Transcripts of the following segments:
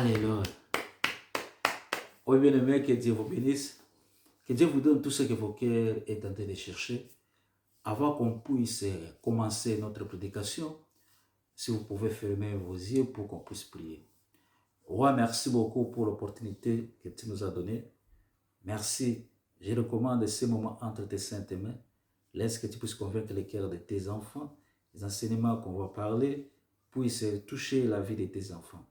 Alléluia. Oh bien-aimé, que Dieu vous bénisse. Que Dieu vous donne tout ce que vos cœurs est en train de chercher. Avant qu'on puisse commencer notre prédication, si vous pouvez fermer vos yeux pour qu'on puisse prier. Roi, merci beaucoup pour l'opportunité que tu nous as donnée. Merci. Je recommande ces moments entre tes saintes mains. Laisse que tu puisses convaincre les cœurs de tes enfants. Les enseignements qu'on va parler puissent toucher la vie de tes enfants.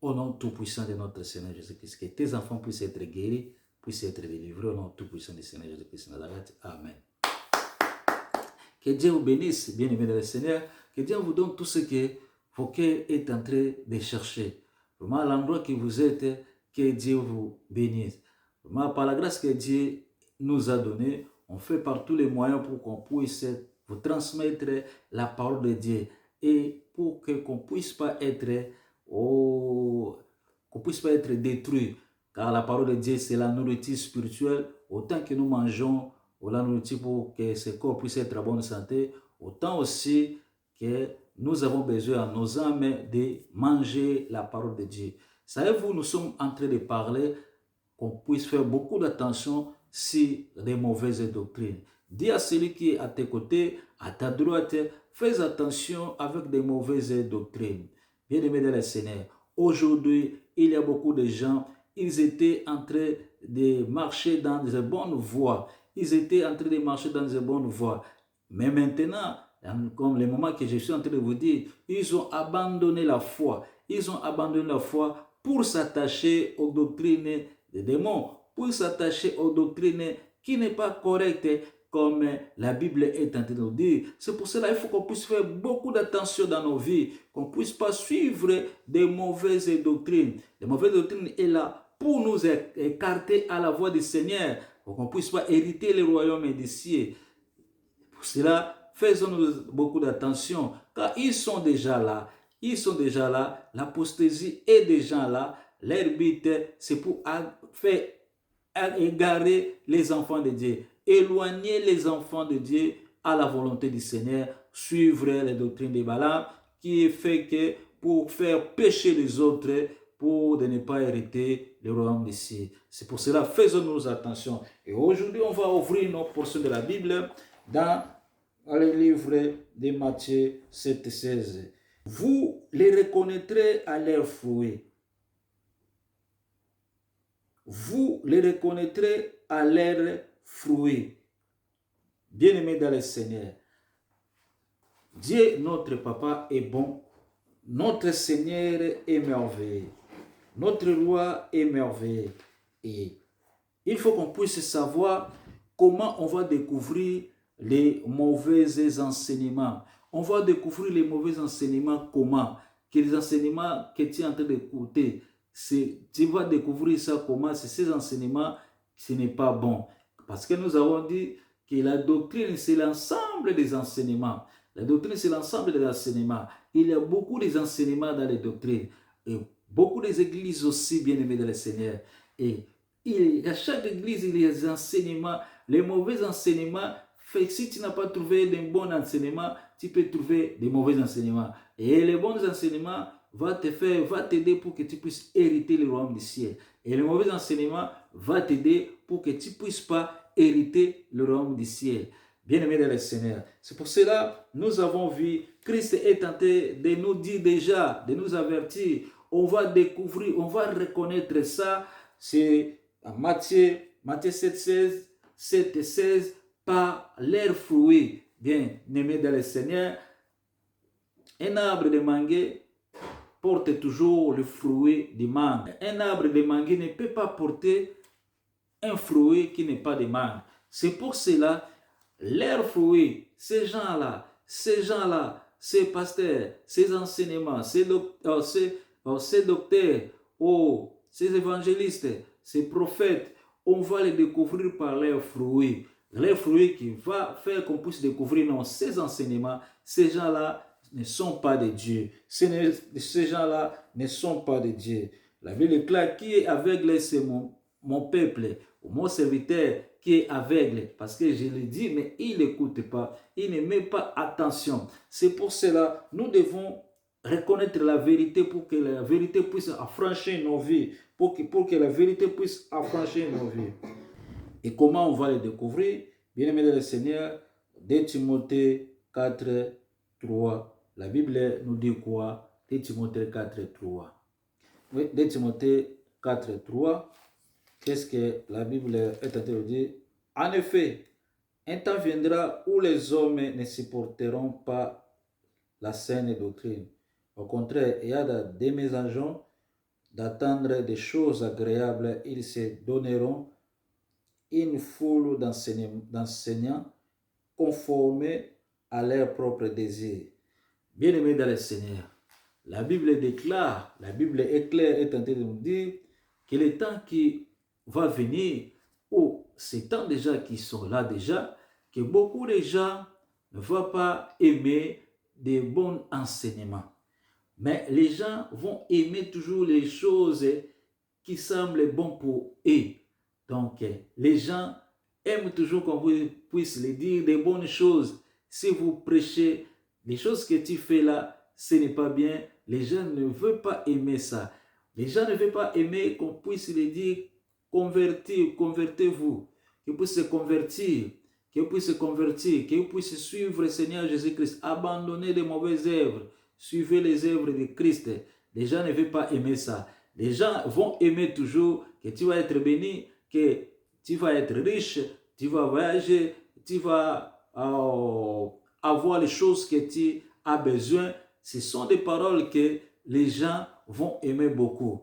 Au nom tout-puissant de notre Seigneur Jésus-Christ, que tes enfants puissent être guéris, puissent être délivrés. Au nom tout-puissant du Seigneur Jésus-Christ. Amen. Que Dieu vous bénisse, bien-aimés de le Seigneur. Que Dieu vous donne tout ce que vos cœurs est en train de chercher. Vraiment, à l'endroit que vous êtes, que Dieu vous bénisse. Vraiment, par la grâce que Dieu nous a donnée, on fait par tous les moyens pour qu'on puisse vous transmettre la parole de Dieu et pour qu'on puisse pas être détruit. Car la parole de Dieu, c'est la nourriture spirituelle. Autant que nous mangeons la nourriture pour que ce corps puisse être en bonne santé, autant aussi que nous avons besoin à nos âmes de manger la parole de Dieu. Savez-vous, nous sommes en train de parler qu'on puisse faire beaucoup d'attention sur les mauvaises doctrines. Dis à celui qui est à tes côtés, à ta droite, fais attention avec des mauvaises doctrines. Bien-aimés dans le Seigneur, aujourd'hui, il y a beaucoup de gens, ils étaient en train de marcher dans de bonnes voies. Ils étaient en train de marcher dans de bonnes voies. Mais maintenant, comme le moment que je suis en train de vous dire, ils ont abandonné la foi. Ils ont abandonné la foi pour s'attacher aux doctrines des démons, pour s'attacher aux doctrines qui n'est pas correctes, comme la Bible est en train de nous dire. C'est pour cela qu'il faut qu'on puisse faire beaucoup d'attention dans nos vies, qu'on ne puisse pas suivre des mauvaises doctrines. Les mauvaises doctrines sont là pour nous écarter à la voie du Seigneur, pour qu'on ne puisse pas hériter le royaume des cieux. Pour cela, faisons-nous beaucoup d'attention, car ils sont déjà là. Ils sont déjà là, l'apostasie est déjà là. Leur but, c'est pour faire égarer les enfants de Dieu, éloigner les enfants de Dieu à la volonté du Seigneur, suivre les doctrines de Balaam, qui fait que pour faire pécher les autres, pour de ne pas hériter le royaume des cieux. C'est pour cela, faisons-nous attention. Et aujourd'hui, on va ouvrir nos portions de la Bible dans le livre de Matthieu 7,16. Vous les reconnaîtrez à leurs fruits. Vous les reconnaîtrez à leurs fruits. Bien-aimés dans le Seigneur, Dieu, notre Papa, est bon. Notre Seigneur est merveilleux. Notre Roi est merveilleux. Et il faut qu'on puisse savoir comment on va découvrir les mauvais enseignements. On va découvrir les mauvais enseignements comment? Que les enseignements que tu es en train d'écouter, tu vas découvrir ça comment? C'est ces enseignements, ce n'est pas bon. Parce que nous avons dit que la doctrine, c'est l'ensemble des enseignements. La doctrine, c'est l'ensemble des enseignements. Il y a beaucoup d'enseignements dans les doctrines. Et beaucoup des églises aussi, bien aimées dans le Seigneur. Et à chaque église, il y a des enseignements. Les mauvais enseignements, si tu n'as pas trouvé de bons enseignements, tu peux trouver des mauvais enseignements. Et les bons enseignements vont t'aider pour que tu puisses hériter le royaume du ciel. Et les mauvais enseignements vont t'aider pour que tu ne puisses pas hériter le royaume du ciel. Bien-aimés dans le Seigneur. C'est pour cela que nous avons vu, Christ est tenté de nous dire déjà, de nous avertir. On va découvrir, on va reconnaître ça. C'est Matthieu 7,16, par leurs fruits. Bien-aimés dans le Seigneur, un arbre de mangue porte toujours le fruit du mangue. Un arbre de mangue ne peut pas porter un fruit qui n'est pas de mangue. C'est pour cela, leurs fruits, ces gens-là, ces pasteurs, ces enseignements, ces docteurs, ces évangélistes, ces prophètes, on va les découvrir par leurs fruits. Les fruits qui vont faire qu'on puisse découvrir non, ces enseignements, ces gens-là ne sont pas de Dieu. Ces gens-là ne sont pas de Dieu. La Bible est claire, qui est aveugle, c'est mon peuple, ou mon serviteur qui est aveugle. Parce que je le dis, mais il n'écoute pas, il ne met pas attention. C'est pour cela, nous devons reconnaître la vérité pour que la vérité puisse affranchir nos vies, pour que la vérité puisse affranchir nos vies. Et comment on va le découvrir? Bien-aimés dans le Seigneur, 2 Timothée 4, 3. La Bible nous dit quoi? 2 Timothée 4, 3. Oui, 2 Timothée 4, 3. Qu'est-ce que la Bible est en train de dire? En effet, un temps viendra où les hommes ne supporteront pas la saine doctrine. Au contraire, il y a des mésageants d'attendre des choses agréables. Ils se donneront une foule d'enseignants conformés à leurs propres désirs. Bien-aimés dans le Seigneur, la Bible déclare, la Bible est claire, est en train de nous dire que le temps qui va venir, ou ces temps déjà qui sont là déjà, que beaucoup de gens ne vont pas aimer des bons enseignements. Mais les gens vont aimer toujours les choses qui semblent bonnes pour eux. Donc, les gens aiment toujours qu'on puisse les dire des bonnes choses. Si vous prêchez les choses que tu fais là, ce n'est pas bien. Les gens ne veulent pas aimer ça. Les gens ne veulent pas aimer qu'on puisse les dire convertez-vous, que vous puissiez se convertir, que vous puissiez se convertir, que vous puissiez suivre le Seigneur Jésus-Christ, abandonner les mauvaises œuvres, suivez les œuvres de Christ. Les gens ne veulent pas aimer ça. Les gens vont aimer toujours que tu vas être béni, que tu vas être riche, tu vas voyager, tu vas avoir les choses que tu as besoin. Ce sont des paroles que les gens vont aimer beaucoup.